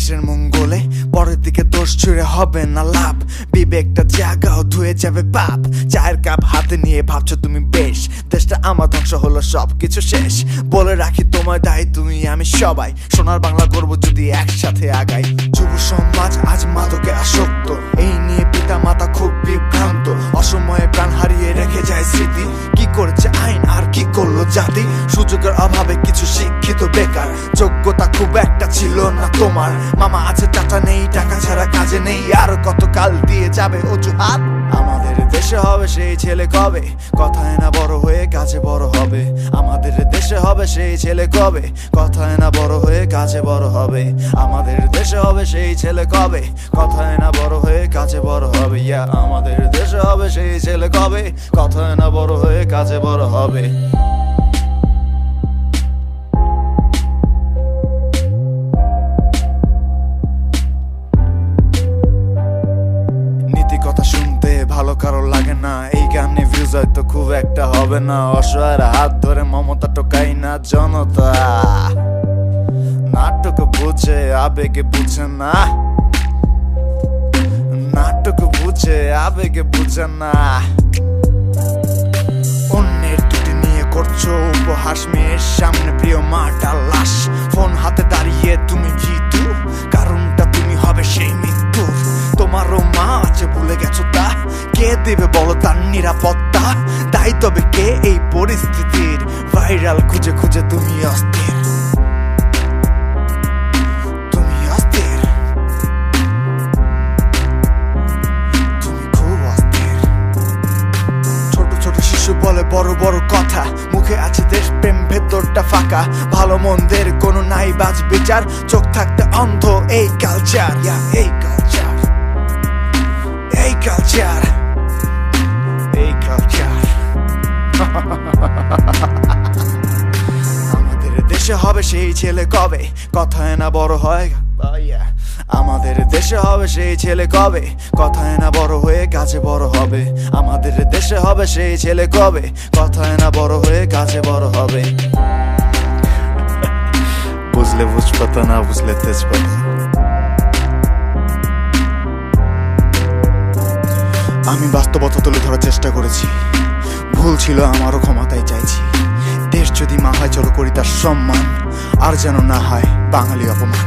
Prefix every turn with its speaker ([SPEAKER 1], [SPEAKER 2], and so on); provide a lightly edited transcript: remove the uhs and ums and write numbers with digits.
[SPEAKER 1] দেশের মঙ্গলে পরের দিকে দোষ ছুঁড়ে হবে না লাভ। বিবেকটা জাগাও, ধুয়ে যাবে পাপ। চায়ের কাপ হাতে নিয়ে ভাবছো তুমি বেশ, দেশটা আমার ধ্বংস হলো, সব কিছু শেষ। বলে রাখি তোমার দায়ী তুমি আমি সবাই, সোনার বাংলা করব যদি একসাথে আগাই। যুব সমাজ আজ মাদকে আসক্ত, এই নিয়ে পিতা মাতা খুব বিভ্রান্ত। অসময়ে প্রাণ হারিয়ে রেখে যায় স্মৃতি, কি করেছে আইন আর কি করলো জাতি। সুযোগের অভাবে কিছু শিক্ষিত বেকার, যোগ্যতা খুব একটা ছিল না তোমার। মামা আছে টাকা নেই, টাকা ছাড়া কাজে নেই, আর কত কাল দিয়ে যাবে অজুহাত। আমাদের দেশে হবে সেই ছেলে কবে, কথায় না বড় হয়ে কাজে বড় হবে। আমাদের দেশে হবে সেই ছেলে কবে, কথায় না বড় হয়ে কাজে বড় হবে। আমাদের দেশে হবে সেই ছেলে কবে, কথায় না বড় হয়ে কাজে বড় হবে। আমাদের দেশে হবে সেই ছেলে কবে, কথায় না বড় হয়ে কাজে বড় হবে। ভালো কারো লাগে না এই গানে, ভিউজ হয়তো খুব একটা হবে না। অসহায়ের হাত ধরে মমতা টোকাই না জনতা, নাটক বুঝে আবেগে বুঝে না, নাটক বুঝে আবেগে বুঝে না। অন্যের দুটি নিয়ে করছো উপহাস, মেয়ের সামনে প্রিয় মাটা লাশ। ফোন হাতে দাঁড়িয়ে তুমি ভীতু, কারণটা তুমি হবে সেই মৃত্যুর। তোমারও মা আছে ভুলে গেছো তা, কে দেবে বলো তার নিরাপত্তা। তাই তবে কে এই পরিস্থিতির ভাইরাল খুঁজে খুঁজে তুমি অস্থির, তুমি অস্থির, তুমি খুব অস্থির। ছোট ছোট শিশু বলে বড় বড় কথা, মুখে আছে দেশ প্রেম ভেতরটা ফাঁকা। ভালো মন্দের কোনো নাই বাজ বিচার, চোখ থাকতে অন্ধ এই কালচার, এই কালচার, এই কালচার, এই কালচার। আমাদের দেশে হবে সেই ছেলে কবে, কথায় না বড় হয়। আমাদের দেশে হবে সেই ছেলে কবে, কথায় না বড় হয়ে কাজে বড় হবে। আমাদের দেশে হবে সেই ছেলে কবে, কথায় না বড় হয়ে কাজে বড় হবে। বুঝলে বুঝপাতা, না বুঝলে তেজপাতা। আমি বাস্তবতা তুলে ধরার চেষ্টা করেছি, ভুল ছিল আমারও, ক্ষমতাই চাইছি। দেশ যদি মা হয় চলো করি তার সম্মান, আর যেন না হয় বাঙালি অপমান।